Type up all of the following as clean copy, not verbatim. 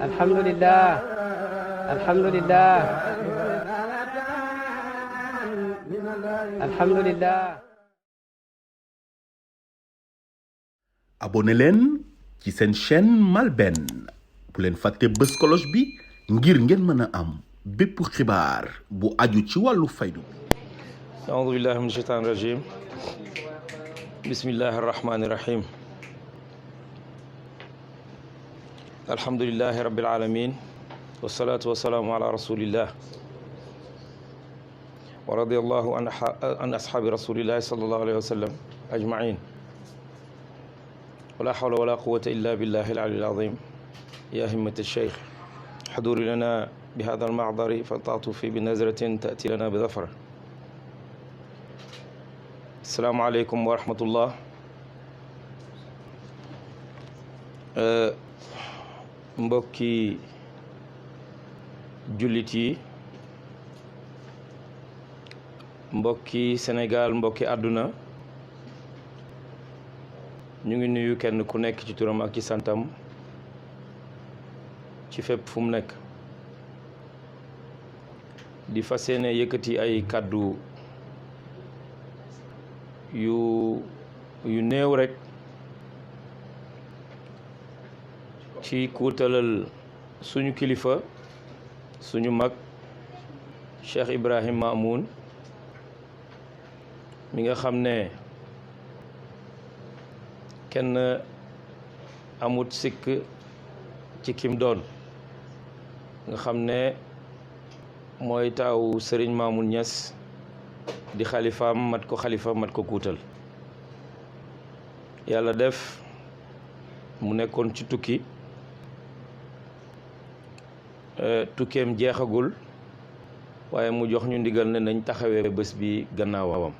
alhamdulillah alhamdulillah alhamdulillah. abonné leen ci seen chaîne MALBN bu leen fàtte bës cloche bi ngir ngeen mën a am bépp xibaar bu aju ci wàllu faydu bi. a'uuzu billahi mina shaytaani rajiim. bismillahi rahmaani rahiim. alhamdulillahi rabbil aalamiin wassalaatu wassalaamu ala rasulillah wa radiyallahu an ashaabi rasulillahi sallallahu alayhi wa sallam ajmain. wala hawla wala quwwata illa billahi al-ali al-azim. ya himmata ash-shaykh حضوري لنا بهذا المعذر فلتعطفي بنظرة تأتي لنا بظفر. السلام عليكم ورحمة الله. mbokki jullit yi, mbokki Sénégal, mbokki àdduna, ñu ngi nuyu kenn ku nekk ci turam ak ci santam ci fépp fu mu nekk, di fas yéene yëkkati ay kàddu yu néew rekk ci kuutalal suñu kilifa, suñu mag Cheikh Ibrahim Mamoun mi nga xam ne kenn amut sikk ci kim doon, nga xam ne mooy taawu Serigne Mamoun Niass di xalifaam, mat ko xalifa, mat ko kuutal. yàlla def mu nekkoon ci tukki, tukkeem jeexagul, waaye mu jox ñu ndigal ne nañ taxawee bés bi gannaawam,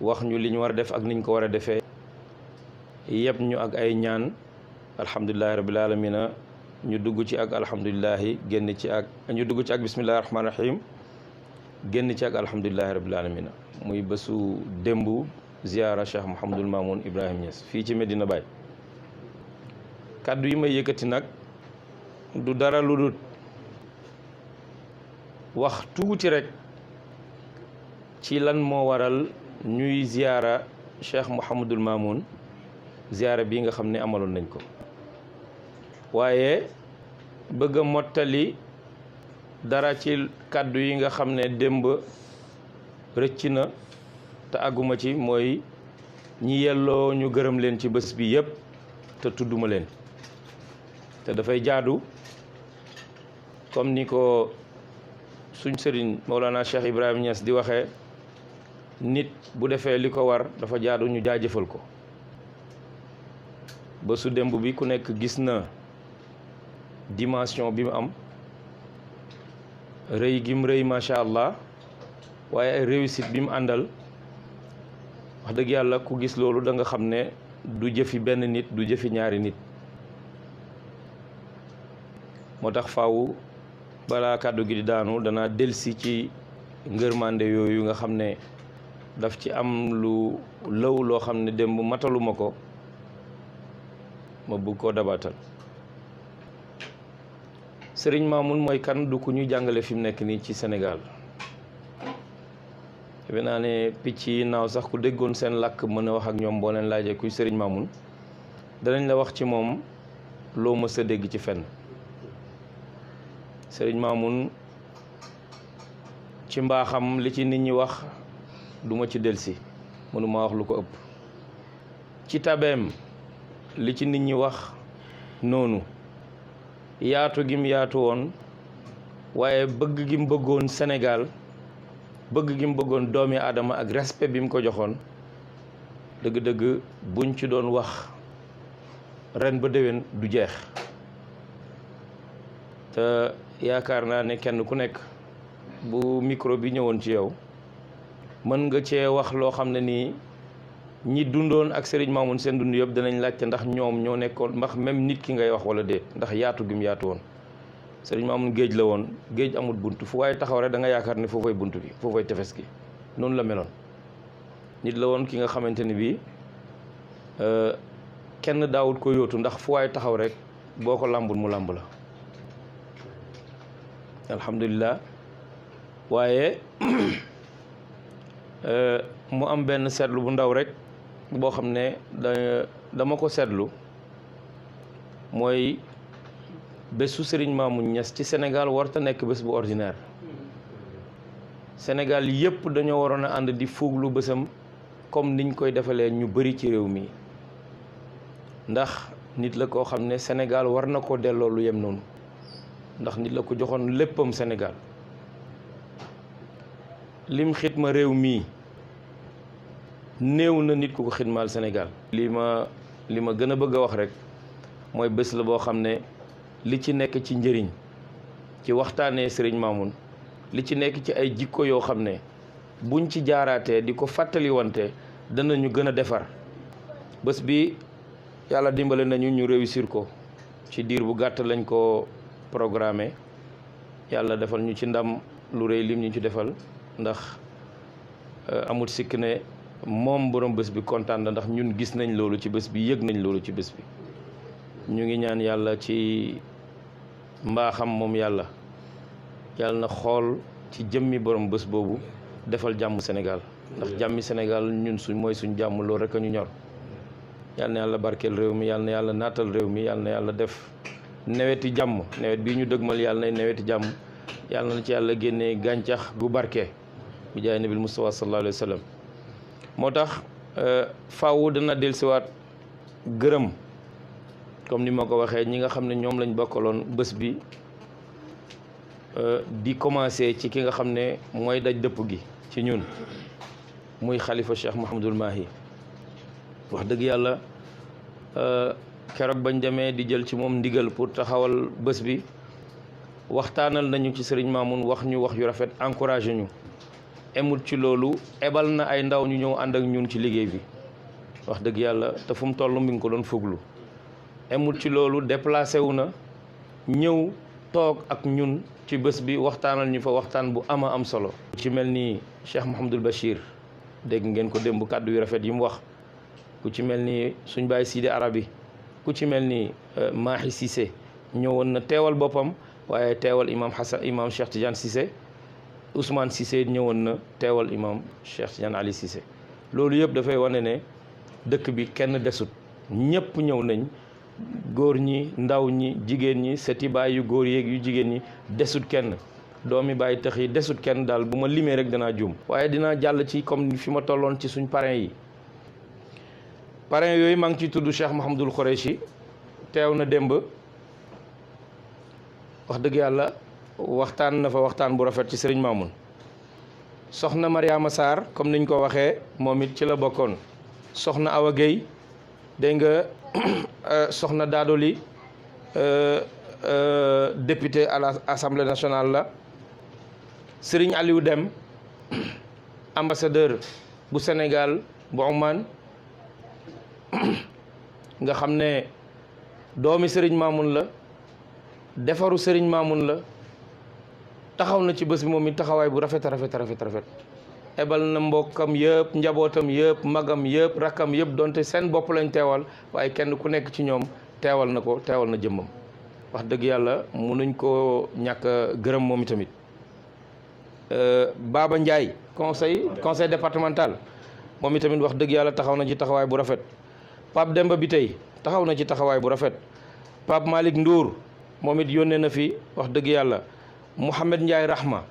wax ñu li ñu war a def ak niñ ko war a defee, yëpp ñu ak ay ñaan. alhamdulillahi rabbil alamina, ñu dugg ci ak alhamdulillahi, génn ci ak ñu dugg ci ak bismillahi rahmaani rahim, génn ci ak alhamdulillahi rabbil alamina. muy bésu démbu ziyaara Cheikh Mouhamadul Mamoun Ibrahim Niass fii ci Medina Baye. kàddu yi may yëkkati nag du dara lu dul wax tuuti rek ci lan moo waral ñuy ziyaara Cheikh Mouhamadul Mamoun, ziyaara bii nga xam ne amaloon nañ ko, waaye bëgg a mottali dara ci kàddu yi nga xam ne démb rëcc na te àgguma ci, mooy ñi yelloo ñu gërëm leen ci bés bi yépp te tudduma leen. te dafay jaadu comme ni ko suñ sëriñ Mawlana Cheikh Ibrahim Niass di waxee, nit bu defee li ko war dafa jaadu ñu jaajëfal ko. bésu démb bi ku nekk gis na dimension bi mu am, rëy gim rëy macha allah, waaye ay réussite bi mu àndal, wax dëgg yàlla ku gis loolu da nga xam ne du jëfi benn nit, du jëfi ñaari nit. moo tax faaw balaa kàddu gi di daanu danaa delsi ci ngërmande yooyu nga xam ne daf ci am lu lëw loo xam ne démb mataluma ko, ma bëgg koo dabaatal. Serigne Mamoun mooy kan? du ku ñu jàngale fi mu nekk nii ci Sénégal. defe naa ne picc yi naaw sax ku déggoon seen làkk mën a wax ak ñoom boo leen laajee kuy Serigne Mamoun danañ la wax ci moom loo mës a dégg ci fenn. Serigne Mamoun ci mbaaxam li ci nit ñi wax duma ci delsi, mënuma wax lu ko ëpp. ci tabeem li ci nit ñi wax noonu, yaatu gim yaatu woon, waaye bëgg gim bëggoon Sénégal, bëgg gim bëggoon doomi aadama ak respect bi mu ko joxoon, dëgg-dëgg buñ ci doon wax ren ba déwén du jeex. te yaakaar naa ne kenn ku nekk bu micro bi ñëwoon ci yow mën nga cee wax loo xam ne nii ñi dundoon ak Serigne Mamoun seen dund yëpp danañ laajte ndax ñoom ñoo nekkoon, ndax même nit ki ngay wax wala déet, ndax yaatu gi mu yaatu woon. Serigne Mamoun géej la woon, géej amul bunt, fu waaye taxaw rek da nga yaakaar ne foofay bunt bi, foofay tefes gi. noonu la meloon. nit la woon ki nga xamante ni bii kenn daawut ko yóotu ndax fu waay taxaw rek boo ko làmbul mu làmb la alhamdulilah waaye mu am benn seetlu bu ndaw rek boo xam ne dama ko seetlu mooy bésu Serigne Mamoune Niass ci Sénégal warta nekk bés bu ordinaire Sénégal yëpp dañoo waroon a ànd di fuuglu bésam comme niñ koy defalee ñu bari ci réew mi ndax nit la koo xam ne Sénégal war na ko delloo lu yem noonu ndax nit la ko joxoon léppam Sénégal lim xitma réew mii néew na nit ku ko xitmaal Sénégal li ma gën a bëgg a wax rek mooy bés la boo xam ne li ci nekk ci njëriñ ci waxtaanee Serigne Mamoune li ci nekk ci ay jikko yoo xam ne buñ ci jaaraatee di ko fàttali wante danañu gën a defar bés bi yàlla dimbale nañu ñu réussir ko ci diir bu gàtt lañ ko programmé yàlla defal ñu ci ndam lu rëy lim ñu ci defal ndax amul sikk ne moom borom bés bi kontaan na ndax ñun gis nañ loolu ci bés bi yëg nañ loolu ci bés bi ñu ngi ñaan yàlla ci mbaaxam moom yàlla na xool ci jëmmi borom bés boobu defal jàmm Sénégal ndax jàmmi Sénégal ñun mooy suñ jàmm loolu rek a ñu ñor yàlla na yàlla barkeel réew mi yàlla na yàlla naatal réew mi yàlla na yàlla def neweti jàmm nawet bii ñu dëgmal yàlla nay neweti jàmm yàlla na ci yàlla génnee gàncax gu barke bi jaay nabil Mustafa sallallahu alayhi wa sallam moo tax faaw dana dellusiwaat gërëm comme ni ma ko waxee ñi nga xam ne ñoom lañ bokkaloon bés bi di commencé ci ki nga xam ne mooy daj dëpp gi ci ñun muy xalifa Cheikh Mouhamadul Mahi wax dëgg yàlla keroog bañ demee di jël ci moom ndigal pour taxawal bés bi waxtaanal nañu ci Serigne Mamoune wax ñu wax yu rafet encouragé ñu emul ci loolu ebal na ay ndaw ñu ñëw ànd ak ñun ci liggéey bi wax dëgg yàlla te fu mu toll mi ngi ko doon fuglu emul ci loolu déplacé wu na ñëw toog ak ñun ci bés bi waxtaanal ñu fa waxtaan bu ama am solo ci mel ni Cheikh Mouhamadul Bachir dégg ngeen ko démb kàddu yu rafet yi mu wax ku ci mel ni suñ baay Sidi Arabi ku ci mel ni Mahi Cissé ñëwoon na teewal boppam waaye teewal imam Hassan imam Cheikh Tidiane Cissé Ousmane Cissé ñëwoon na teewal imam Cheikh Tidiane Ali Cissé loolu yëpp dafay wane ne dëkk bi kenn desut ñëpp ñëw nañ góor ñi ndaw ñi jigéen ñi seti baay yu góor yeeg yu jigéen ñi desut kenn doomi bàyyi tax yi desut kenn daal bu ma limee rek danaa juum waaye dinaa jàll ci comme fi ma tolloon ci suñ parrain yi parrain yooyu maa ngi ciy tudd Cheikh Mouhamadul Khoureychi teew na démb wax dëgg yàlla waxtaan na fa waxtaan bu rafet ci Serigne Mamoune soxna Mariama Sarr comme niñ ko waxee moom it ci la bokkoon soxna Awa Gueye dégg nga soxna Dadoli député à l'Assemblée nationale la Serigne Aliou Dem ambassadeur bu Sénégal bu Oman nga xam ne doomi Serigne Mamoune la defaru Serigne Mamoune la taxaw na ci bés bi moom it taxawaay bu rafet ebal na mbokkam yëpp njabootam yëpp magam yëpp rakkam yëpp donte seen bopp lañ teewal waaye kenn ku nekk ci ñoom teewal na ko teewal na jëmmam wax dëgg yàlla mënuñ koo ñàkk gërëm moom itamit Baba Ndiaye conseil départemental moom itamit wax dëgg yàlla taxaw na ci taxawaay bu rafet Pape Demba bi tey taxaw na ci taxawaay bu rafet Pape Malick Ndour moom it yónnee na fi wax dëgg yàlla Mouhamed Ndiaye Rahma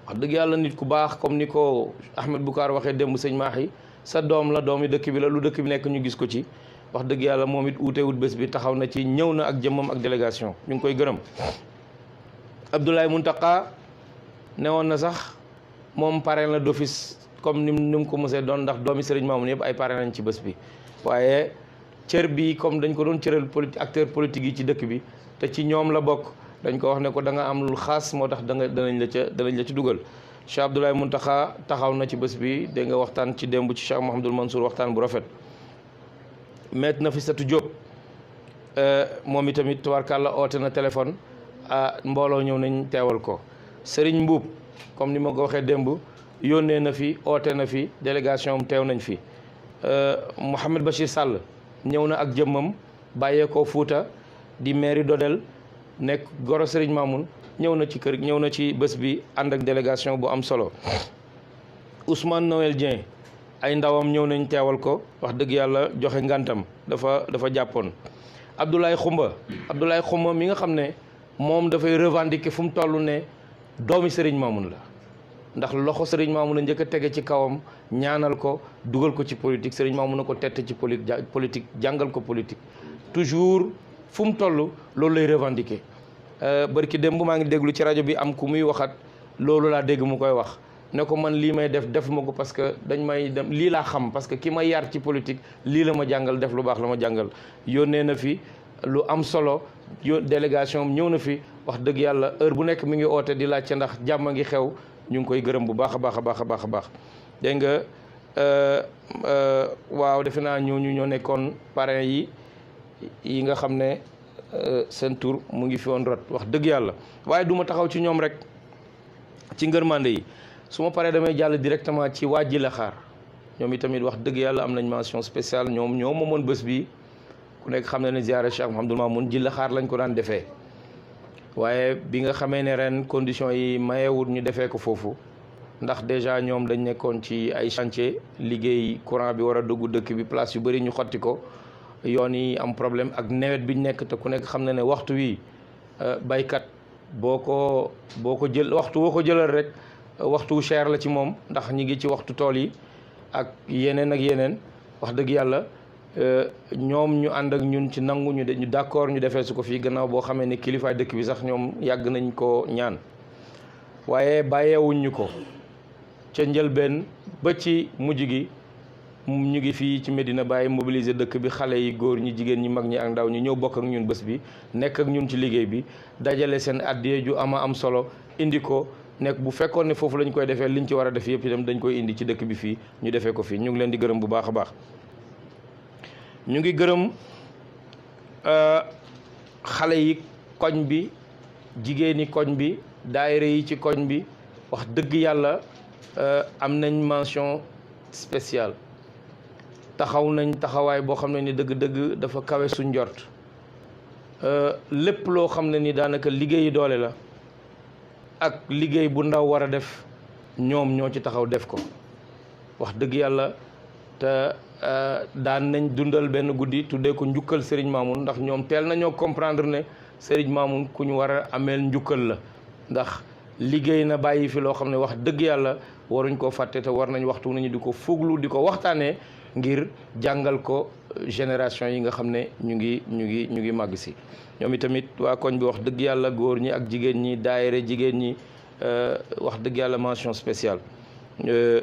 wax dëgg yàlla nit ku baax comme ni ko Ahmed Boucar waxee démb sëñ Mahi sa doom la doomi dëkk bi la lu dëkk bi nekk ñu gis ko ci wax dëgg yàlla moom it uutewut bés bi taxaw na ci ñëw na ak jëmmam ak délégation ñu ngi koy gërëm Abdoulaye Muntaka newoon na sax moom parrain la d'office comme ni mu ko mosee doon ndax doomi Serigne Mamoune yëpp ay parrain lañ ci bés bi waaye cër bi comme dañ ko doon cëral acteur politique yi ci dëkk bi te ci ñoom la bokk dañ ko wax ne ko da nga am lu xaas moo tax danañ la ci dugal Cheikh Abdoulaye Mountakha taxaw na ci bés bi dégg nga waxtaan ci démb ci Cheikh Mouhamadoul Mansour waxtaan bu rafet Maître Nafissatou Diop moom itamit tubaarkàlla oote na téléphone mbooloo ñëw nañ teewal ko Serigne Mbuub comme ni ma ko waxee démb yónnee na fi oote na fi délégation am teew nañ fi Mouhamed Bachir Sall ñëw na ak jëmmam bàyyeekoo Fuuta di mairie Dodel nekk goro Serigne Mamoun ñëw na ci kër ñëw na ci bés bi ànd ak délégation bu am solo. Ousmane Noël Dieng ay ndawam ñëw nañ teewal ko wax dëgg yàlla joxe ngantam dafa jàppoon. Abdoulaye Xumba mi nga xam ne moom dafay revendiquer fu mu toll ne doomi Serigne Mamoun la ndax loxo Serigne Mamoun a njëkk a tege ci kawam ñaanal ko dugal ko ci politique Serigne Mamoun a ko tette ci politique jàngal ko politique toujours fu mu toll loolu lay revendiquer. barki démb maa ngi déglu ci rajo bi am ku muy waxat loolu laa dégg mu koy wax ne ko man lii may def ma ko parce que dañ may dem lii laa xam parce que ki ma yar ci politique lii la ma jàngal def lu baax la ma jàngal. yónnee na fi lu am solo délégation ñëw na fi wax dëgg yàlla heure bu nekk mi ngi oote di laajte ndax jàmm ngi xew ñu ngi koy gërëm bu baax a baax a baax a baax a baax. dégg nga waaw defe naa ñooñu ñoo nekkoon parrain yi nga xam ne seen tur mu ngi fi woon rot wax dëgg yàlla waaye du ma taxaw ci ñoom rek ci ngërmande yi su ma paree damay jàll directement ci waa Jilaxaar ñoom itamit wax dëgg yàlla am nañ mention spéciale ñoom ñoo moomoon bés bi ku nekk xam na ne ziara Cheikh Mouhamadoul Mamoun Jilaxaar lañ ko daan defee waaye bi nga xamee ne ren condition yi mayewut ñu defee ko foofu ndax déjà ñoom dañ nekkoon ci ay chantier liggéey courant bi war a dugg dëkk bi place yu bëri ñu xotti ko yoon yi am problème ak nawet bi ñu nekk te ku nekk xam na ne waxtu wi baykat boo ko jël waxtu boo ko jëlal rek waxtu cher la ci moom ndax ñi ngi ci waxtu tool yi ak yeneen wax dëgg yàlla ñoom ñu ànd ak ñun ci nangu ñu d'accord ñu defee su ko fii gannaaw boo xamee ne kilifaay dëkk bi sax ñoom yàgg nañ ko ñaan waaye bàyyeewuñ ñu ko ca njëlbeen ba ci mujj gi ñu ngi fii ci Medina Baye mobiliser dëkk bi xale yi góor ñi jigéen ñi mag ñi ak ndaw ñi ñëw bokk ak ñun bés bi nekk ak ñun ci liggéey bi dajale seen addiya ju am solo indi ko nekk bu fekkoon ne foofu lañ koy defee liñ ci war a def yëpp itam dañ koy indi ci dëkk bi fii ñu defee ko fii ñu ngi leen di gërëm bu baax a baax. ñu ngi gërëm xale yi koñ bi jigéeni koñ bi daayira yi ci koñ bi wax dëgg yàlla am nañ mention spéciale. taxaw nañ taxawaay boo xam ne ni dëgg-dëgg dafa kawe suñ njort lépp loo xam ne ni daanaka liggéeyi doole la ak liggéey bu ndaw war a def ñoom ñoo ci taxaw def ko wax dëgg yàlla te daan nañ dundal benn guddi tuddee ko njukkal Serigne Mamoun ndax ñoom teel nañoo comprendre ne Serigne Mamoun ku ñu war a ameel njukkal la ndax liggéey na bàyyi fi loo xam ne wax dëgg yàlla waruñ koo fàtte te war nañ waxtu nañu di ko fuglu di ko waxtaanee ngir jàngal ko génération yi nga xam ne ñu ngi màgg si ñoom itamit waa koñ bi wax dëgg yàlla góor ñi ak jigéen ñi daayira jigéen ñi wax dëgg yàlla mention spéciale. ñu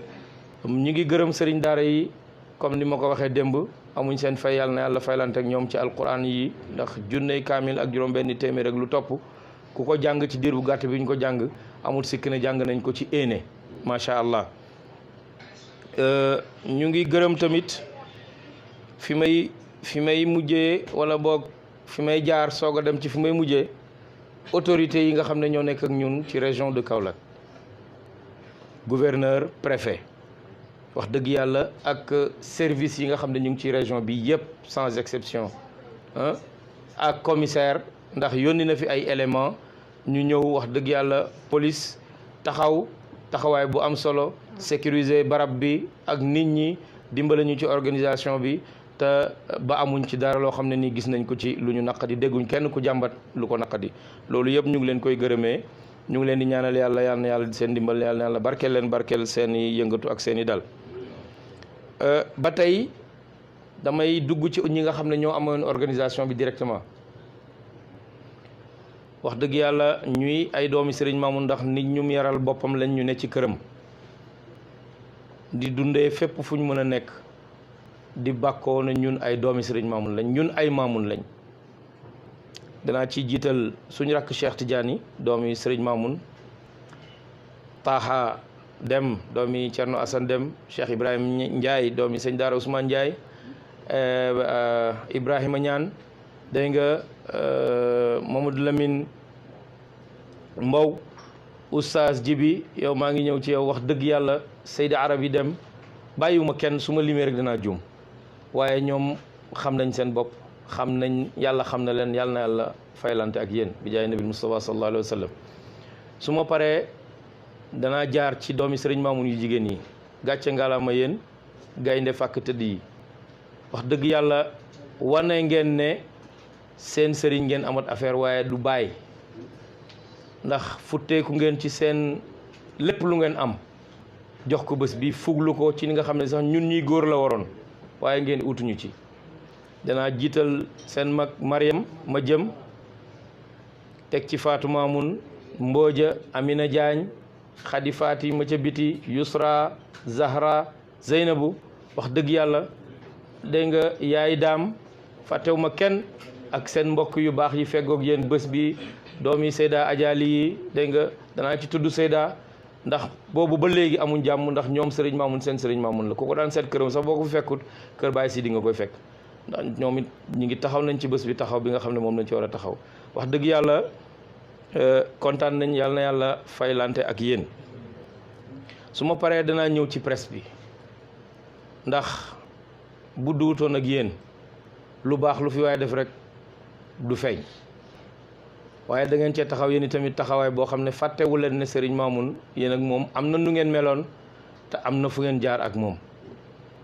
ngi gërëm sëriñ daara yi comme ni ma ko waxee démb amuñ seen fay yàlla na yàlla faylante ak ñoom ci alquran yi ndax junney kaamil ak juróom-benni téeméer rek lu topp ku ko jàng ci diir bu gàtt bi ñu ko jàng amul sikk ne jàng nañ ko ci éene macha allah. ñu ngi gërëm tamit fi may mujjee wala boog fi may jaar soog a dem ci fi may mujjee autorités yi nga xam ne ñoo nekk ak ñun ci région de Kaolack gouverneur préfet wax dëgg yàlla ak service yi nga xam ne ñu ngi ci région bi yëpp sans exception ak commissaire ndax yónni na fi ay éléments ñu ñëw wax dëgg yàlla police taxawaay bu am solo sécuriser barab bi ak nit ñi dimbale ñu ci organisation bi te ba amuñ ci dara loo xam ne nii gis nañ ko ci lu ñu naqadi dégguñ kenn ku jàmbat lu ko naqadi loolu yëpp ñu ngi leen koy gërëmee ñu ngi leen di ñaanal yàlla yal na yàlla seen dimbal yàlla na yàlla barkeel leen barkeel seen i yëngatu ak seen i dal. ba tey damay dugg ci ñi nga xam ne ñoo amoon organisation bi directement wax dëgg yàlla ñuy ay doomi Serigne Mamoun ndax nit ñum yaral boppam lañ ñu ne ci këram di dundee fépp fu ñu mën a nekk di bàkkoo ne ñun ay doomi Serigne Mamoun lañ ñun ay Mamoun lañ. danaa ci jiital suñu rakk Cheikh Tidiane doomi Serigne Mamoun Taha Dem doomi Thierno Assane Dem Cheikh Ibrahima Ndiaye doomi sëñ Daara Ousmane Ndiaye Ibrahima Ñaan dégg nga Mamadou Lamine Mbow Oustaz Jibi yow maa ngi ñëw ci yow wax dëgg yàlla Seydi Arabi Dem bàyyiwuma kenn su ma limee rek dinaa juum waaye ñoom xam nañ seen bopp xam nañ yàlla xam na leen yàlla na yàlla faylante ak yéen bi jaay nabi Mustafa sallallahu alayhi wa sallam su ma paree danaa jaar ci doomi sëriñ Mamoun yu jigéen yi gàcce ngalaama yéen gaynde fàkk tëdd yi wax dëgg yàlla wane ngeen ne seen sëriñ ngeen amat affaire waaye du bàyyi ndax futteeku ngeen ci seen lépp lu ngeen am jox ko bés bi fuglu ko ci ni nga xam ne sax ñun ñuy góor la waroon waaye ngeen utuñu ci danaa jiital seen mag Mariam ma jëm teg ci Fatou Mamoun Mbooja Amina Diagne Khady Fati ma ca biti Yusra Zahra Zeynabu wax dëgg yàlla dégg nga yaay daam fàttewuma kenn ak seen mbokk yu baax yi feggoog yéen bés bi doomi Seyda Adjali yi dégg nga danaa ci tudd Seyda ndax boobu ba léegi amuñ jàmm ndax ñoom Serigne Mamoun seen Serigne Mamoun la ku ko daan seet këram sax boo ko fi fekkut kër Baye Sidi nga koy fekk ndax ñoom it ñu ngi taxaw nañ ci bés bi taxaw bi nga xam ne moom lañ ci war a taxaw wax dëgg yàlla kontaan nañ yàlla na yàlla faylante ak yéen su ma paree danaa ñëw ci presse bi ndax bu duutoon ak yéen lu baax lu fi waaye def rek du feeñ waaye da ngeen cee taxaw yéen tamit taxawaay boo xam ne fàttewu leen ne Serigne Mamoun yéen ak moom am na nu ngeen meloon te am na fu ngeen jaar ak moom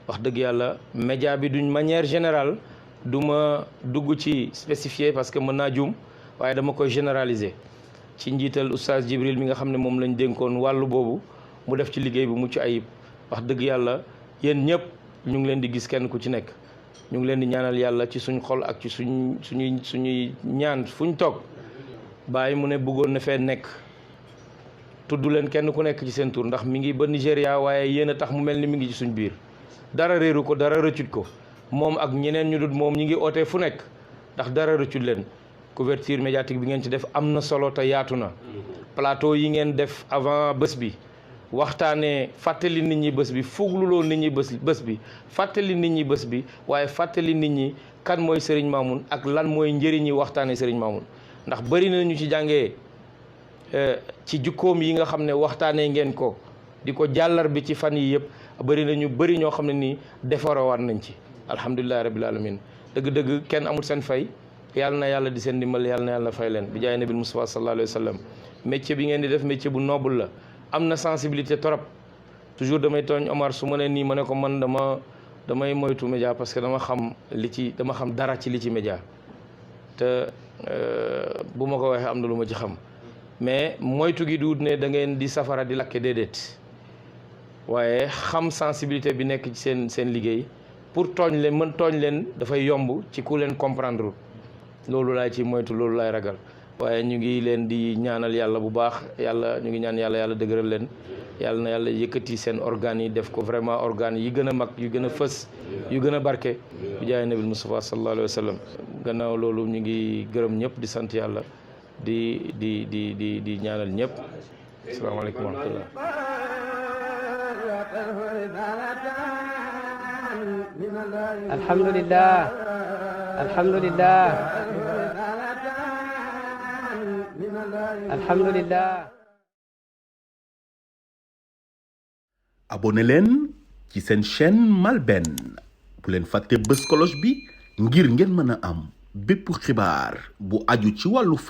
wax dëgg yàlla média bi d'une manière générale du ma dugg ci spécifié parce que mën naa juum waaye dama koy généraliser ci njiital oustaz Jibril mi nga xam ne moom lañ dénkoon wàllu boobu mu def ci liggéey bu mucc ayib wax dëgg yàlla yéen ñëpp ñu ngi leen di gis kenn ku ci nekk ñu ngi leen di ñaanal yàlla ci suñ xol ak ci suñuy ñaan fuñ toog bàyyi mu ne bëggoon na fee nekk tudd leen kenn ku nekk ci seen tur ndax mi ngi ba Nigéria waaye yéen a tax mu mel ni mi ngi ci suñ biir dara réeru ko dara rëccut ko moom ak ñeneen ñu dut moom ñi ngi ootee fu nekk ndax dara rëccut leen couverture médiatique bi ngeen ci def am na solo te yaatu na plateau yi ngeen def avant bés bi waxtaanee fàttali nit ñi bés bi fugluloo nit ñi bés bi fàttali nit ñi bés bi waaye fàttali nit ñi kan mooy Serigne Mamoun ak lan mooy njëriñi waxtaanee Serigne Mamoun ndax bëri na ñu ci jàngee ci jukkoom yi nga xam ne waxtaanee ngeen ko di ko jàllar bi ci fan yi yëpp bëri na ñu bëri ñoo xam ne nii defarowaat nañ ci alhamdulilahi rabbil alamin dëgg-dëgg kenn amul seen fay yàlla na yàlla di seen ndimbal yàlla na yàlla fay leen bi jaay nabil Mustafa sallallahu alayhi wa sallam métier bi ngeen di def métier bu noble la am na sensibilité trop toujours damay tooñ Omar su ma nee nii ma ne ko man damay moytu média parce que dama xam dara ci li ci média te bu ma ko waxee am na lu ma ci xam mais moytu gi du ne da ngeen di safara di lakke déedéet waaye xam sensibilité bi nekk ci seen liggéey pour tooñ leen dafay yomb ci ku leen comprendre loolu laay ci moytu loolu laay ragal waaye ñu ngi leen di ñaanal yàlla bu baax ñu ngi ñaan yàlla dëgëral leen yàlla na yàlla yëkkati seen organes yi def ko vraiment organes yi gën a mag yu gën a fës yu gën a barke bi jaay nabil Mustafa sallallahu alayhi wa sallam gannaaw loolu ñu ngi gërëm ñëpp di sant yàlla di ñaanal ñëpp asalaamaaleykum wa rahmatullah alhamdulillah abonné leen ci seen chaîne MALBN bu leen fàtte bës cloche bi ngir ngeen mën a am bépp xibaar bu aju ci wàllu